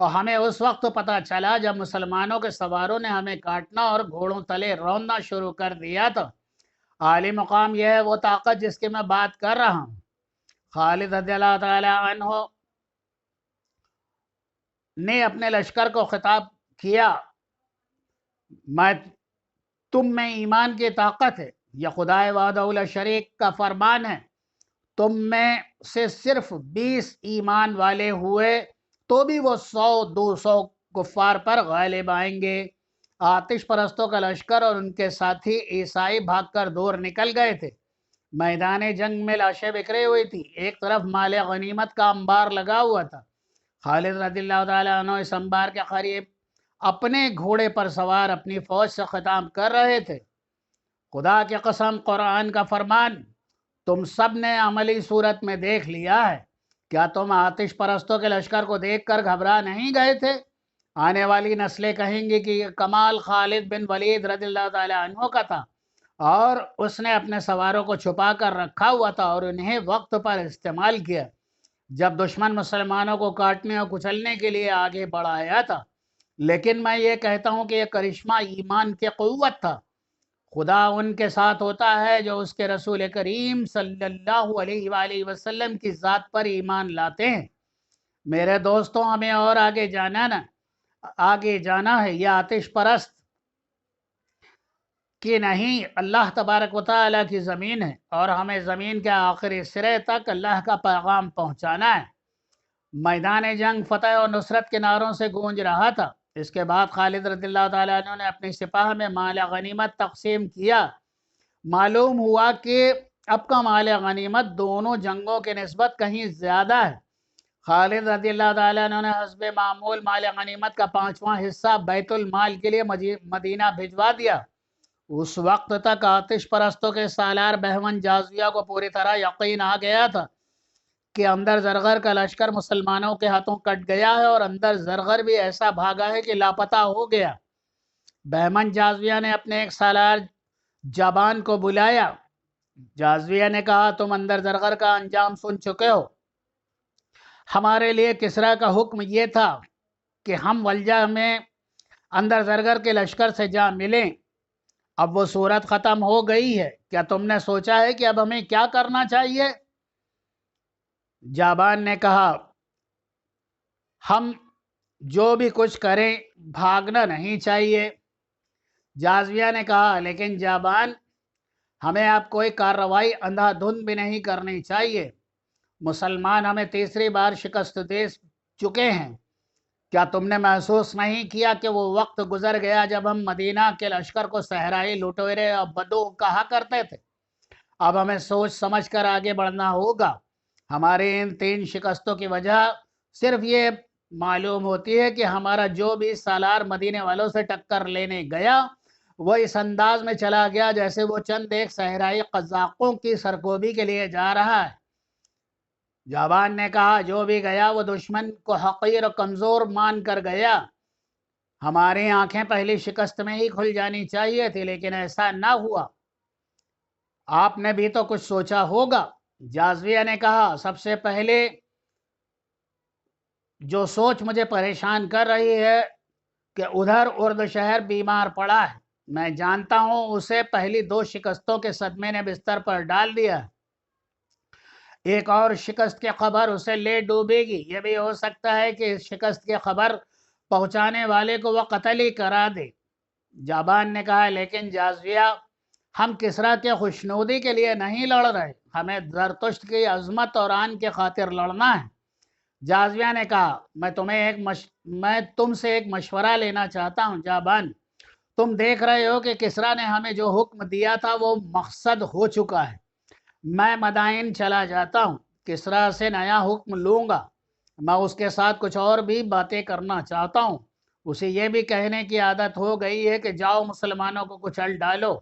اور ہمیں اس وقت پتہ چلا جب مسلمانوں کے سواروں نے ہمیں کاٹنا اور گھوڑوں تلے روننا شروع کر دیا تھا۔ عالی مقام یہ ہے وہ طاقت جس کی میں بات کر رہا ہوں۔ خالد رضی اللہ تعالی عنہ نے اپنے لشکر کو خطاب کیا، میں تم میں ایمان کی طاقت ہے، یہ خدائے وحدہ لا شریک کا فرمان ہے، تم میں سے صرف 20 ایمان والے ہوئے تو بھی وہ 100-200 کفار پر غالب آئیں گے۔ آتش پرستوں کا لشکر اور ان کے ساتھی عیسائی بھاگ کر دور نکل گئے تھے۔ میدان جنگ میں لاشیں بکھری ہوئی تھی، ایک طرف مال غنیمت کا انبار لگا ہوا تھا۔ خالد رضی اللہ تعالیٰ عنہ اس انبار کے قریب اپنے گھوڑے پر سوار اپنی فوج سے خطاب کر رہے تھے۔ خدا کی قسم، قرآن کا فرمان تم سب نے عملی صورت میں دیکھ لیا ہے، کیا تم آتش پرستوں کے لشکر کو دیکھ کر گھبرا نہیں گئے تھے؟ آنے والی نسلیں کہیں گی کہ یہ کمال خالد بن ولید رضی اللہ تعالیٰ عنہ کا تھا، اور اس نے اپنے سواروں کو چھپا کر رکھا ہوا تھا اور انہیں وقت پر استعمال کیا جب دشمن مسلمانوں کو کاٹنے اور کچلنے کے لیے آگے بڑھایا تھا۔ لیکن میں یہ کہتا ہوں کہ یہ کرشمہ ایمان کی قوت تھا۔ خدا ان کے ساتھ ہوتا ہے جو اس کے رسول کریم صلی اللہ علیہ وآلہ وسلم کی ذات پر ایمان لاتے ہیں۔ میرے دوستوں، ہمیں اور آگے جانا ہے۔ یہ آتش پرست کہ نہیں، اللہ تبارک و تعالیٰ کی زمین ہے اور ہمیں زمین کے آخری سرے تک اللہ کا پیغام پہنچانا ہے۔ میدان جنگ فتح و نصرت کے نعروں سے گونج رہا تھا۔ اس کے بعد خالد رضی اللہ تعالیٰ عنہ نے اپنی سپاہ میں مال غنیمت تقسیم کیا۔ معلوم ہوا کہ اب کا مال غنیمت دونوں جنگوں کے نسبت کہیں زیادہ ہے۔ خالد رضی اللہ تعالیٰ عنہ نے حسب معمول مال غنیمت کا 5واں حصہ بیت المال کے لیے مدینہ بھجوا دیا۔ اس وقت تک آتش پرستوں کے سالار بہمن جازیہ کو پوری طرح یقین آ گیا تھا کہ اندر زرغر کا لشکر مسلمانوں کے ہاتھوں کٹ گیا ہے اور اندر زرغر بھی ایسا بھاگا ہے کہ لاپتہ ہو گیا۔ بہمن جازیہ نے اپنے ایک سالار جابان کو بلایا۔ جازیہ نے کہا، تم اندر زرغر کا انجام سن چکے ہو۔ ہمارے لیے کسریٰ کا حکم یہ تھا کہ ہم ولجہ میں اندر زرغر کے لشکر سے جا ملیں۔ اب وہ صورت ختم ہو گئی ہے، کیا تم نے سوچا ہے کہ اب ہمیں کیا کرنا چاہیے؟ جابان نے کہا، ہم جو بھی کچھ کریں بھاگنا نہیں چاہیے۔ جازیہ نے کہا، لیکن جابان، ہمیں اب کوئی کارروائی اندھا دھند بھی نہیں کرنی چاہیے۔ مسلمان ہمیں تیسری بار شکست دے چکے ہیں۔ کیا تم نے محسوس نہیں کیا کہ وہ وقت گزر گیا جب ہم مدینہ کے لشکر کو صحرائی لٹیرے اور بدو کہا کرتے تھے؟ اب ہمیں سوچ سمجھ کر آگے بڑھنا ہوگا۔ ہماری ان 3 شکستوں کی وجہ صرف یہ معلوم ہوتی ہے کہ ہمارا جو بھی سالار مدینے والوں سے ٹکر لینے گیا وہ اس انداز میں چلا گیا جیسے وہ چند ایک صحرائی قزاقوں کی سرکوبی کے لیے جا رہا ہے۔ جابان نے کہا، جو بھی گیا وہ دشمن کو حقیر و کمزور مان کر گیا۔ ہماری آنکھیں پہلی شکست میں ہی کھل جانی چاہیے تھی، لیکن ایسا نہ ہوا۔ آپ نے بھی تو کچھ سوچا ہوگا۔ جازیہ نے کہا، سب سے پہلے جو سوچ مجھے پریشان کر رہی ہے کہ ادھر ارد شہر بیمار پڑا ہے۔ میں جانتا ہوں اسے پہلی 2 شکستوں کے صدمے نے بستر پر ڈال دیا ہے۔ ایک اور شکست کی خبر اسے لے ڈوبے گی۔ یہ بھی ہو سکتا ہے کہ اس شکست کی خبر پہنچانے والے کو وہ قتل ہی کرا دے۔ جابان نے کہا، لیکن جازیہ، ہم کسریٰ کے خوشنودی کے لیے نہیں لڑ رہے، ہمیں زرتشت کی عظمت اور آن کے خاطر لڑنا ہے۔ جازیہ نے کہا، میں تم سے ایک مشورہ لینا چاہتا ہوں جابان۔ تم دیکھ رہے ہو کہ کسریٰ نے ہمیں جو حکم دیا تھا وہ مقصد ہو چکا ہے۔ میں مدائن چلا جاتا ہوں، کسریٰ سے نیا حکم لوں گا۔ میں اس کے ساتھ کچھ اور بھی باتیں کرنا چاہتا ہوں۔ اسے یہ بھی کہنے کی عادت ہو گئی ہے کہ جاؤ مسلمانوں کو کچل ڈالو۔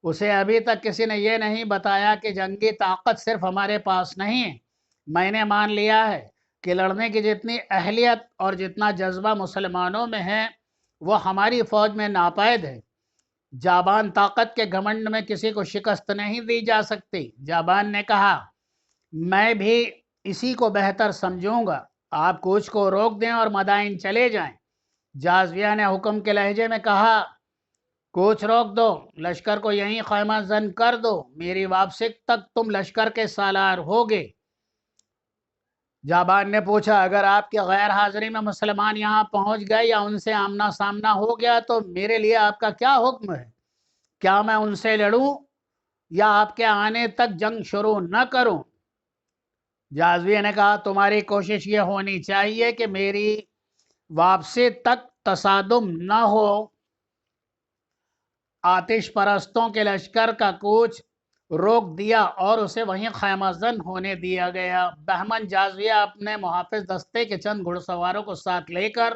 اسے ابھی تک کسی نے یہ نہیں بتایا کہ جنگی طاقت صرف ہمارے پاس نہیں ہے۔ میں نے مان لیا ہے کہ لڑنے کی جتنی اہلیت اور جتنا جذبہ مسلمانوں میں ہے وہ ہماری فوج میں ناپید ہے۔ جابان، طاقت کے گھمنڈ میں کسی کو شکست نہیں دی جا سکتی۔ جابان نے کہا، میں بھی اسی کو بہتر سمجھوں گا۔ آپ کوچ کو روک دیں اور مدائن چلے جائیں۔ جازیہ نے حکم کے لہجے میں کہا، کوچ روک دو، لشکر کو یہیں خیمہ زن کر دو، میری واپسی تک تم لشکر کے سالار ہوگے۔ جابان نے پوچھا، اگر آپ کی غیر حاضری میں مسلمان یہاں پہنچ گئے یا ان سے آمنا سامنا ہو گیا تو میرے لیے آپ کا کیا حکم ہے؟ کیا میں ان سے لڑوں یا آپ کے آنے تک جنگ شروع نہ کروں؟ جازویہ نے کہا، تمہاری کوشش یہ ہونی چاہیے کہ میری واپسی تک تصادم نہ ہو۔ آتش پرستوں کے لشکر کا کوچ روک دیا اور اسے وہیں خیمہ زن ہونے دیا گیا۔ بہمن جازویہ اپنے محافظ دستے کے چند گھڑ سواروں کو ساتھ لے کر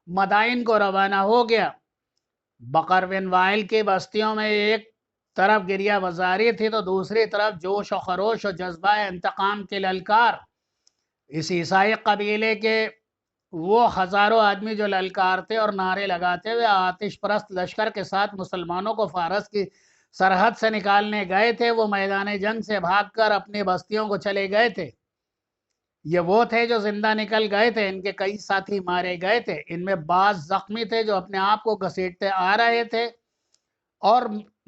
مدائن کو روانہ ہو گیا۔ بقر بن وائل کی بستیوں میں ایک طرف گریہ وزاری تھی تو دوسری طرف جوش و خروش و جذبہ انتقام کے للکار۔ اس عیسائی قبیلے کے وہ ہزاروں آدمی جو للکارتے اور نعرے لگاتے ہوئے آتش پرست لشکر کے ساتھ مسلمانوں کو فارس کی سرحد سے نکالنے گئے تھے، وہ میدان جنگ سے بھاگ کر اپنی بستیوں کو چلے گئے تھے۔ یہ وہ تھے جو زندہ نکل گئے تھے، ان کے کئی ساتھی مارے گئے تھے، ان میں بعض زخمی تھے جو اپنے آپ کو گھسیٹتے آ رہے تھے اور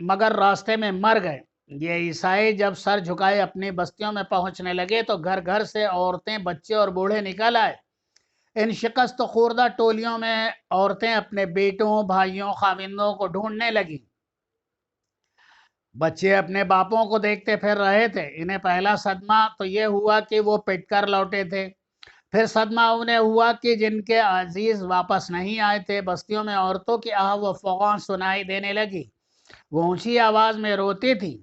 مگر راستے میں مر گئے۔ یہ عیسائی جب سر جھکائے اپنی بستیوں میں پہنچنے لگے تو گھر گھر سے عورتیں، بچے اور بوڑھے نکل آئے۔ ان شکست خوردہ ٹولیوں میں عورتیں اپنے بیٹوں، بھائیوں، خاوندوں کو ڈھونڈنے لگیں۔ بچے اپنے باپوں کو دیکھتے پھر رہے تھے۔ انہیں پہلا صدمہ تو یہ ہوا کہ وہ پٹ کر لوٹے تھے، پھر صدمہ انہیں ہوا کہ جن کے عزیز واپس نہیں آئے تھے۔ بستیوں میں عورتوں کی آہ و فغاں سنائی دینے لگی، وہ اونچی آواز میں روتی تھی۔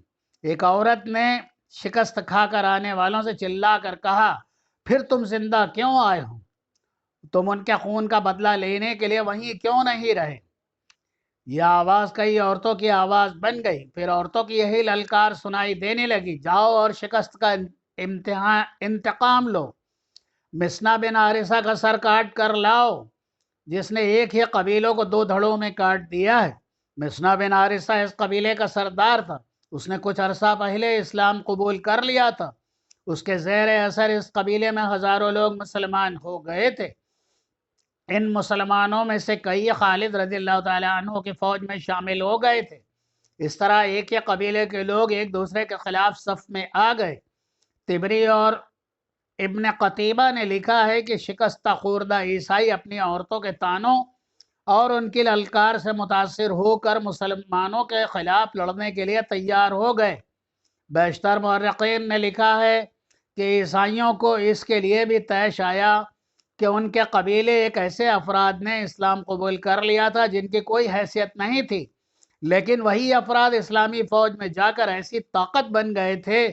ایک عورت نے شکست کھا کر آنے والوں سے چلا کر کہا، پھر تم زندہ کیوں آئے ہو؟ تم ان کے خون کا بدلہ لینے کے لیے وہیں کیوں نہیں رہے؟ یہ آواز کئی عورتوں کی آواز بن گئی۔ پھر عورتوں کی یہی للکار سنائی دینے لگی، جاؤ اور شکست کا انتقام لو، مسنا بن حارثہ کا سر کاٹ کر لاؤ، جس نے ایک ہی قبیلوں کو دو دھڑوں میں کاٹ دیا ہے۔ مسنا بن حارثہ اس قبیلے کا سردار تھا، اس نے کچھ عرصہ پہلے اسلام قبول کر لیا تھا۔ اس کے زیر اثر اس قبیلے میں ہزاروں لوگ مسلمان ہو گئے تھے۔ ان مسلمانوں میں سے کئی خالد رضی اللہ تعالیٰ عنہ کی فوج میں شامل ہو گئے تھے۔ اس طرح ایک ہی قبیلے کے لوگ ایک دوسرے کے خلاف صف میں آ گئے۔ طبری اور ابن قتیبہ نے لکھا ہے کہ شکستہ خوردہ عیسائی اپنی عورتوں کے طعنوں اور ان کی للکار سے متاثر ہو کر مسلمانوں کے خلاف لڑنے کے لیے تیار ہو گئے۔ بیشتر مورخین نے لکھا ہے کہ عیسائیوں کو اس کے لیے بھی طیش آیا کہ ان کے قبیلے ایک ایسے افراد نے اسلام قبول کر لیا تھا جن کی کوئی حیثیت نہیں تھی، لیکن وہی افراد اسلامی فوج میں جا کر ایسی طاقت بن گئے تھے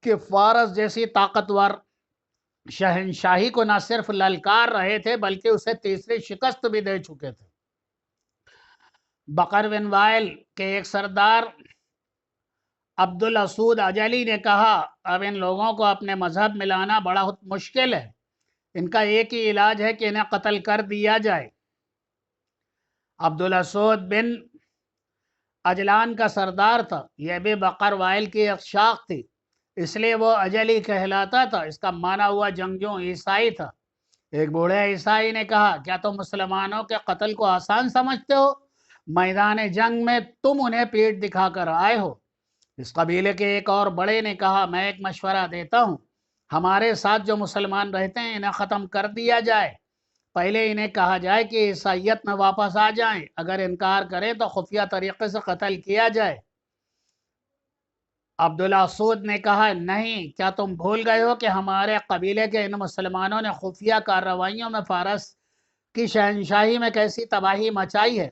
کہ فارس جیسی طاقتور شہنشاہی کو نہ صرف للکار رہے تھے بلکہ اسے تیسری شکست بھی دے چکے تھے۔ بقر بن وائل کے ایک سردار عبدالاسود اجلی نے کہا، اب ان لوگوں کو اپنے مذہب میں لانا بڑا مشکل ہے، ان کا ایک ہی علاج ہے کہ انہیں قتل کر دیا جائے۔ عبدالاسود بن اجلان کا سردار تھا، یہ بھی بقر وائل کی ایک شاخ تھی، اس لیے وہ اجلی کہلاتا تھا، اس کا معنی ہوا جنگجو عیسائی تھا۔ ایک بوڑھے عیسائی نے کہا، کیا تم مسلمانوں کے قتل کو آسان سمجھتے ہو؟ میدان جنگ میں تم انہیں پیٹ دکھا کر آئے ہو۔ اس قبیلے کے ایک اور بڑے نے کہا، میں ایک مشورہ دیتا ہوں، ہمارے ساتھ جو مسلمان رہتے ہیں انہیں ختم کر دیا جائے۔ پہلے انہیں کہا جائے کہ عیسائیت میں واپس آ جائیں، اگر انکار کریں تو خفیہ طریقے سے قتل کیا جائے۔ عبدالاسود نے کہا، نہیں، کیا تم بھول گئے ہو کہ ہمارے قبیلے کے ان مسلمانوں نے خفیہ کارروائیوں میں فارس کی شہنشاہی میں کیسی تباہی مچائی ہے؟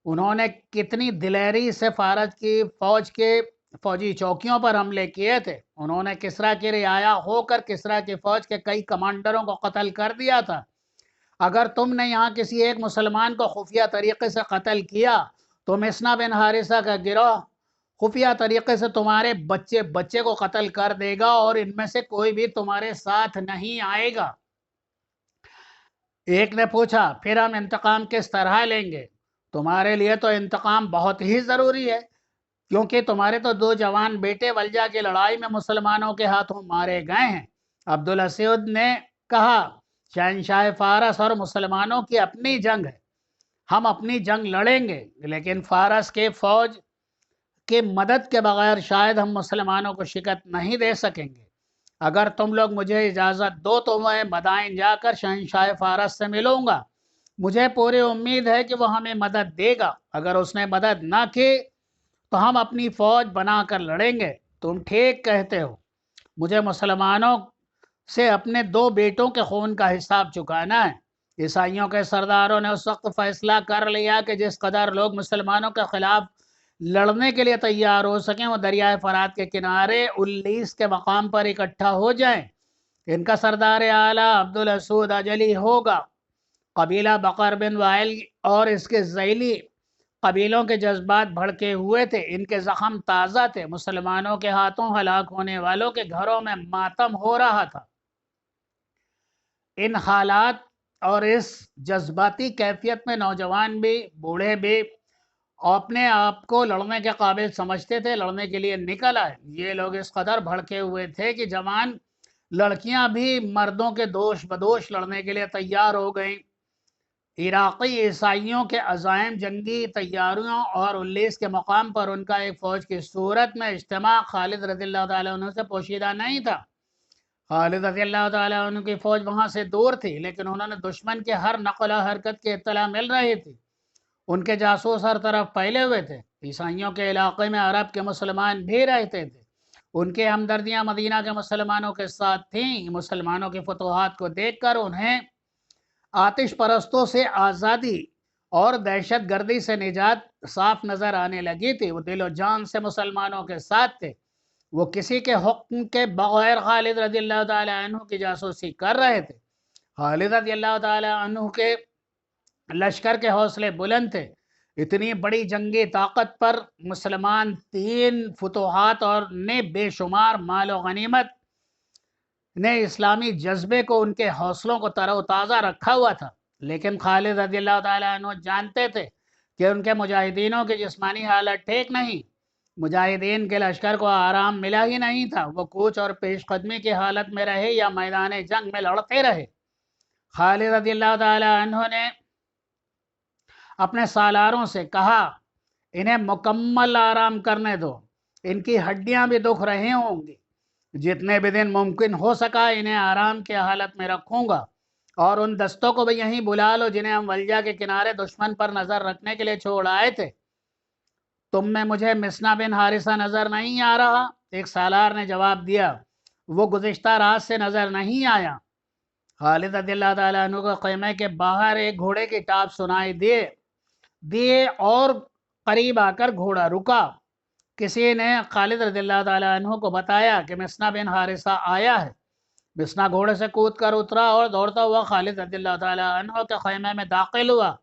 انہوں نے کتنی دلیری سے فارس کی فوج کے فوجی چوکیوں پر حملے کیے تھے۔ انہوں نے کسریٰ کی رعایا ہو کر کسریٰ کی فوج کے کئی کمانڈروں کو قتل کر دیا تھا۔ اگر تم نے یہاں کسی ایک مسلمان کو خفیہ طریقے سے قتل کیا تو مسنا بن حارثہ کا گروہ خفیہ طریقے سے تمہارے بچے کو قتل کر دے گا اور ان میں سے کوئی بھی تمہارے ساتھ نہیں آئے گا۔ ایک نے پوچھا، پھر ہم انتقام کس طرح لیں گے؟ تمہارے لیے تو انتقام بہت ہی ضروری ہے، کیونکہ تمہارے تو دو جوان بیٹے ولجہ کی لڑائی میں مسلمانوں کے ہاتھوں مارے گئے ہیں۔ عبدالاسود نے کہا شہنشاہ فارس اور مسلمانوں کی اپنی جنگ ہے، ہم اپنی جنگ لڑیں گے، لیکن فارس کے فوج کی مدد کے بغیر شاید ہم مسلمانوں کو شکست نہیں دے سکیں گے۔ اگر تم لوگ مجھے اجازت دو تو میں مدائن جا کر شہنشاہ فارس سے ملوں گا، مجھے پوری امید ہے کہ وہ ہمیں مدد دے گا، اگر اس نے مدد نہ کی تو ہم اپنی فوج بنا کر لڑیں گے۔ تم ٹھیک کہتے ہو، مجھے مسلمانوں سے اپنے 2 بیٹوں کے خون کا حساب چکانا ہے۔ عیسائیوں کے سرداروں نے اس وقت فیصلہ کر لیا کہ جس قدر لوگ مسلمانوں کے خلاف لڑنے کے لیے تیار ہو سکیں وہ دریائے فرات کے کنارے اللیس کے مقام پر اکٹھا ہو جائیں۔ ان کا سردار اعلیٰ عبدالاسود اجلی ہوگا۔ قبیلہ بکر بن وائل اور اس کے ذیلی قبیلوں کے جذبات بھڑکے ہوئے تھے، ان کے زخم تازہ تھے، مسلمانوں کے ہاتھوں ہلاک ہونے والوں کے گھروں میں ماتم ہو رہا تھا۔ ان حالات اور اس جذباتی کیفیت میں نوجوان بھی بوڑھے بھی اپنے آپ کو لڑنے کے قابل سمجھتے تھے، لڑنے کے لیے نکل آئے۔ یہ لوگ اس قدر بھڑکے ہوئے تھے کہ جوان لڑکیاں بھی مردوں کے دوش بدوش لڑنے کے لیے تیار ہو گئیں۔ عراقی عیسائیوں کے عزائم جنگی تیاریوں اور اللیس کے مقام پر ان کا ایک فوج کی صورت میں اجتماع خالد رضی اللہ تعالیٰ عنہ سے پوشیدہ نہیں تھا۔ خالد رضی اللہ تعالیٰ عنہ کی فوج وہاں سے دور تھی، لیکن انہوں نے دشمن کے ہر نقل و حرکت کی اطلاع مل رہی تھی۔ ان کے جاسوس ہر طرف پھیلے ہوئے تھے۔ عیسائیوں کے علاقے میں عرب کے مسلمان بھی رہتے تھے، ان کے ہمدردیاں مدینہ کے مسلمانوں کے ساتھ تھیں۔ مسلمانوں کی فتوحات کو دیکھ کر انہیں آتش پرستوں سے آزادی اور دہشت گردی سے نجات صاف نظر آنے لگی تھی۔ وہ دل و جان سے مسلمانوں کے ساتھ تھے، وہ کسی کے حکم کے بغیر خالد رضی اللہ تعالیٰ عنہ کی جاسوسی کر رہے تھے۔ خالد رضی اللہ تعالیٰ عنہ کے لشکر کے حوصلے بلند تھے۔ اتنی بڑی جنگی طاقت پر مسلمان 3 فتوحات اور نے بے شمار مال و غنیمت نے اسلامی جذبے کو، ان کے حوصلوں کو تر و تازہ رکھا ہوا تھا، لیکن خالد رضی اللہ تعالیٰ عنہ جانتے تھے کہ ان کے مجاہدینوں کی جسمانی حالت ٹھیک نہیں۔ مجاہدین کے لشکر کو آرام ملا ہی نہیں تھا، وہ کوچ اور پیش قدمی کی حالت میں رہے یا میدان جنگ میں لڑتے رہے۔ خالد رضی اللہ تعالیٰ عنہ نے اپنے سالاروں سے کہا انہیں مکمل آرام کرنے دو، ان کی ہڈیاں بھی دکھ رہی ہوں گی، جتنے بھی دن ممکن ہو سکا انہیں آرام کی حالت میں رکھوں گا، اور ان دستوں کو بھی یہیں بلا لو جنہیں ہم ولجہ کے کنارے دشمن پر نظر رکھنے کے لیے چھوڑ آئے تھے۔ تم میں مجھے مسنا بن حارثہ نظر نہیں آ رہا؟ ایک سالار نے جواب دیا، وہ گزشتہ رات سے نظر نہیں آیا۔ خالد رضی اللہ تعالیٰ عنہ کو خیمے کے باہر ایک گھوڑے کی ٹاپ سنائی دیے اور قریب آ کر گھوڑا رکا۔ کسی نے خالد رضی اللہ تعالیٰ عنہ کو بتایا کہ مسنا بن حارثہ آیا ہے۔ مسنا گھوڑے سے کود کر اترا اور دوڑتا ہوا خالد رضی اللہ تعالیٰ عنہ کے خیمے میں داخل ہوا۔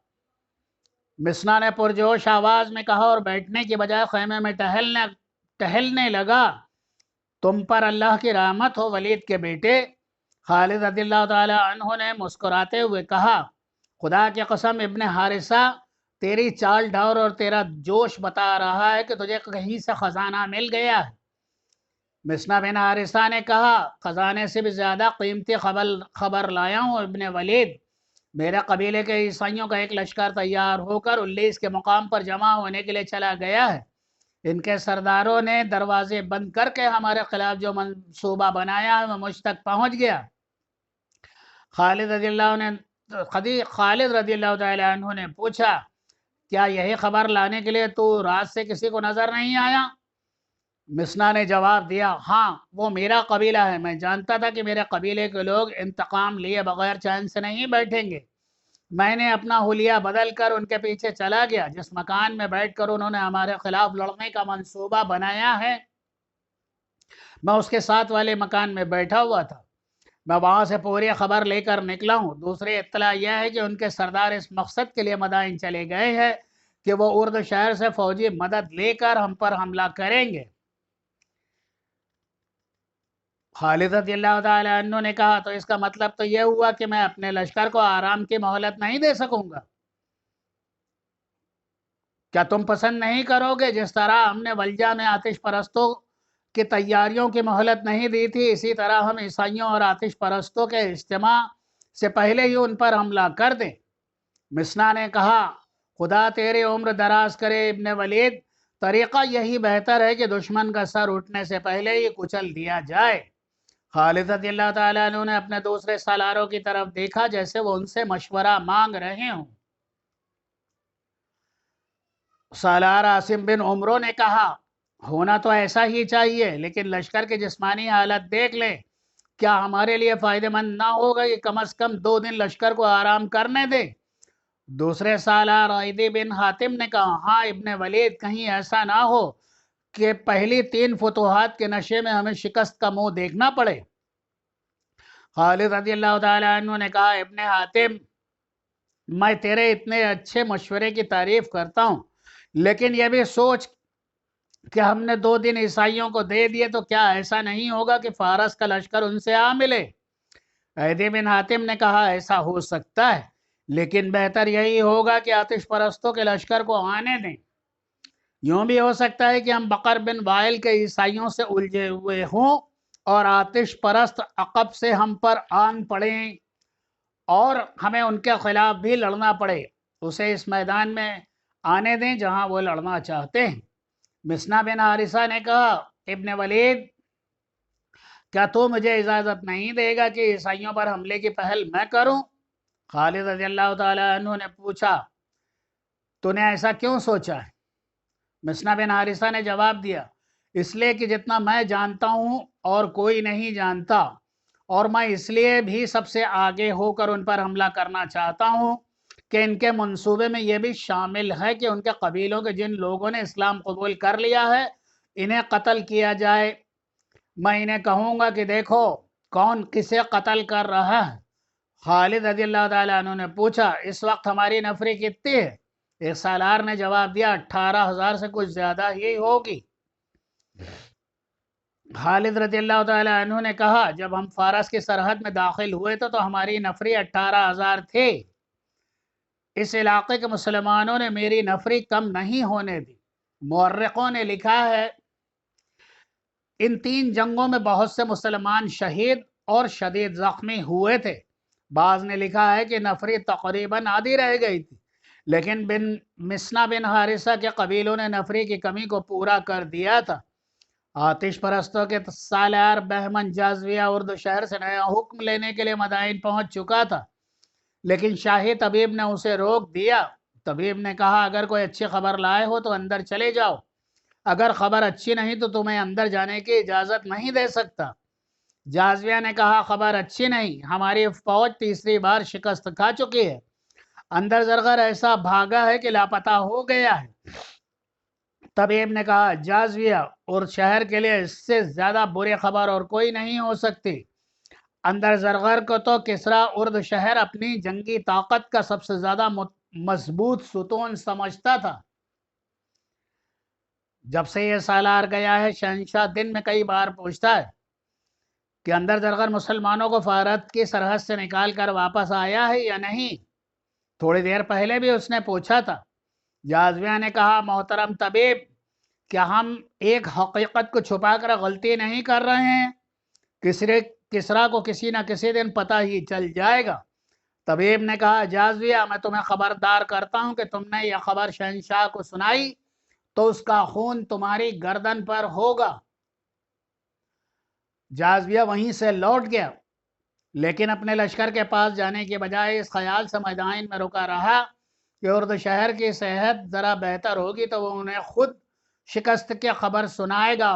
مسنا نے پرجوش آواز میں کہا اور بیٹھنے کی بجائے خیمے میں ٹہلنے لگا، تم پر اللہ کی رحمت ہو ولید کے بیٹے۔ خالد رضی اللہ تعالیٰ عنہ نے مسکراتے ہوئے کہا، خدا کی قسم ابن حارثہ، تیری چال ڈھال اور تیرا جوش بتا رہا ہے کہ تجھے کہیں سے خزانہ مل گیا ہے۔ مسنا بن حارثہ نے کہا، خزانے سے بھی زیادہ قیمتی خبر لایا ہوں ابن ولید، میرے قبیلے کے عیسائیوں کا ایک لشکر تیار ہو کر اللیس کے مقام پر جمع ہونے کے لیے چلا گیا ہے۔ ان کے سرداروں نے دروازے بند کر کے ہمارے خلاف جو منصوبہ بنایا ہے وہ مجھ تک پہنچ گیا۔ خالد رضی اللہ تعالیٰ عنہ نے پوچھا، کیا یہی خبر لانے کے لیے تو رات سے کسی کو نظر نہیں آیا؟ مسنا نے جواب دیا، ہاں وہ میرا قبیلہ ہے، میں جانتا تھا کہ میرے قبیلے کے لوگ انتقام لیے بغیر چین سے نہیں بیٹھیں گے۔ میں نے اپنا حلیہ بدل کر ان کے پیچھے چلا گیا، جس مکان میں بیٹھ کر انہوں نے ہمارے خلاف لڑنے کا منصوبہ بنایا ہے میں اس کے ساتھ والے مکان میں بیٹھا ہوا تھا۔ میں وہاں سے پوری خبر لے کر نکلا ہوں۔ دوسری اطلاع یہ ہے کہ ان کے سردار اس مقصد کے لیے مدائن چلے گئے ہیں کہ وہ ارد شہر سے فوجی مدد لے کر ہم پر حملہ کریں گے۔ خالد رضی اللہ تعالیٰ عنہ نے کہا، تو اس کا مطلب تو یہ ہوا کہ میں اپنے لشکر کو آرام کی مہلت نہیں دے سکوں گا؟ کیا تم پسند نہیں کرو گے جس طرح ہم نے ولجہ میں آتش پرستوں کی تیاریوں کی مہلت نہیں دی تھی، اسی طرح ہم عیسائیوں اور آتش پرستوں کے اجتماع سے پہلے ہی ان پر حملہ کر دیں۔ مسنا نے کہا خدا تیری عمر دراز کرے ابن ولید، طریقہ یہی بہتر ہے کہ دشمن کا سر اٹھنے سے پہلے ہی کچل دیا جائے۔ خالد رضی اللہ تعالیٰ عنہ نے اپنے دوسرے سالاروں کی طرف دیکھا جیسے وہ ان سے مشورہ مانگ رہے ہوں۔ سالار عاصم بن عمرو نے کہا ہونا تو ایسا ہی چاہیے، لیکن لشکر کی جسمانی حالت دیکھ لیں، کیا ہمارے لیے فائدہ مند نہ ہوگا کہ کم از کم 2 دن لشکر کو آرام کرنے دے؟ دوسرے سالار عیدی بن حاتم نے کہا ہاں ابن ولید، کہیں ایسا نہ ہو کہ پہلی 3 فتوحات کے نشے میں ہمیں شکست کا منہ دیکھنا پڑے۔ خالد رضی اللہ تعالیٰ عنہ نے کہا ابن حاتم، میں تیرے اتنے اچھے مشورے کی تعریف کرتا ہوں، لیکن یہ بھی سوچ کہ ہم نے 2 دن عیسائیوں کو دے دیے تو کیا ایسا نہیں ہوگا کہ فارس کا لشکر ان سے آ ملے؟ عیدی بن حاتم نے کہا ایسا ہو سکتا ہے، لیکن بہتر یہی ہوگا کہ آتش پرستوں کے لشکر کو آنے دیں۔ یوں بھی ہو سکتا ہے کہ ہم بقر بن وائل کے عیسائیوں سے الجھے ہوئے ہوں اور آتش پرست عقب سے ہم پر آن پڑیں اور ہمیں ان کے خلاف بھی لڑنا پڑے۔ اسے اس میدان میں آنے دیں جہاں وہ لڑنا چاہتے ہیں۔ مسنا بن حارثہ نے کہا ابن ولید، کیا تو مجھے اجازت نہیں دے گا کہ عیسائیوں پر حملے کی پہل میں کروں؟ خالد رضی اللہ تعالیٰ عنہ نے پوچھا تو نے ایسا کیوں سوچا ہے؟ مسنا بن حارثہ نے جواب دیا اس لیے کہ جتنا میں جانتا ہوں اور کوئی نہیں جانتا، اور میں اس لیے بھی سب سے آگے ہو کر ان پر حملہ کرنا چاہتا ہوں کہ ان کے منصوبے میں یہ بھی شامل ہے کہ ان کے قبیلوں کے جن لوگوں نے اسلام قبول کر لیا ہے انہیں قتل کیا جائے۔ میں انہیں کہوں گا کہ دیکھو کون کسے قتل کر رہا ہے۔ خالد رضی اللہ تعالیٰ عنہ نے پوچھا اس وقت ہماری نفری کتنی ہے؟ ایک سالار نے جواب دیا 18,000 سے کچھ زیادہ ہی ہوگی۔ خالد رضی اللہ تعالیٰ عنہ نے کہا جب ہم فارس کی سرحد میں داخل ہوئے تو ہماری نفری 18,000 تھے۔ اس علاقے کے مسلمانوں نے میری نفری کم نہیں ہونے دی۔ مورخوں نے لکھا ہے ان 3 جنگوں میں بہت سے مسلمان شہید اور شدید زخمی ہوئے تھے۔ بعض نے لکھا ہے کہ نفری تقریباً آدھی رہ گئی تھی، لیکن مسنا بن حارثہ کے قبیلوں نے نفری کی کمی کو پورا کر دیا تھا۔ آتش پرستوں کے سالار بہمن جازویہ اردو شہر سے نیا حکم لینے کے لیے مدائن پہنچ چکا تھا، لیکن شاہی طبیب نے اسے روک دیا۔ طبیب نے کہا اگر کوئی اچھی خبر لائے ہو تو اندر چلے جاؤ، اگر خبر اچھی نہیں تو تمہیں اندر جانے کی اجازت نہیں دے سکتا۔ جازویہ نے کہا خبر اچھی نہیں، ہماری فوج تیسری بار شکست کھا چکی ہے، اندر زرگر ایسا بھاگا ہے کہ لاپتہ ہو گیا ہے۔ طبیب نے کہا جازویہ اور شہر کے لیے اس سے زیادہ بری خبر اور کوئی نہیں ہو سکتی۔ اندر زرگر کو تو کسرا ارد شہر اپنی جنگی طاقت کا سب سے زیادہ مضبوط ستون سمجھتا تھا۔ جب سے یہ سالار گیا ہے شہنشاہ دن میں کئی بار پوچھتا ہے کہ اندر زرگر مسلمانوں کو فارس کی سرحد سے نکال کر واپس آیا ہے یا نہیں۔ تھوڑی دیر پہلے بھی اس نے پوچھا تھا۔ جازویہ نے کہا محترم طبیب، کیا ہم ایک حقیقت کو چھپا کر غلطی نہیں کر رہے ہیں؟ کسرا کو کسی نہ کسی دن پتہ ہی چل جائے گا۔ طبیب نے کہا جازویہ میں تمہیں خبردار کرتا ہوں کہ تم نے یہ خبر شہنشاہ کو سنائی تو اس کا خون تمہاری گردن پر ہوگا۔ جازویہ وہیں سے لوٹ گیا، لیکن اپنے لشکر کے پاس جانے کے بجائے اس خیال سے میدان میں رکا رہا کہ ارد شہر کی صحت ذرا بہتر ہوگی تو وہ انہیں خود شکست کی خبر سنائے گا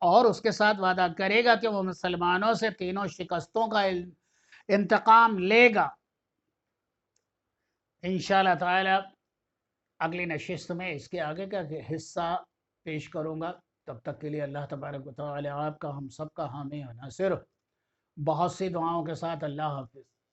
اور اس کے ساتھ وعدہ کرے گا کہ وہ مسلمانوں سے 3 شکستوں کا انتقام لے گا۔ انشاءاللہ تعالی اگلی نشست میں اس کے آگے کا حصہ پیش کروں گا۔ تب تک کے لیے اللہ تبارک و تعالی آپ کا ہم سب کا حامی و ناصر۔ بہت سی دعاؤں کے ساتھ اللہ حافظ۔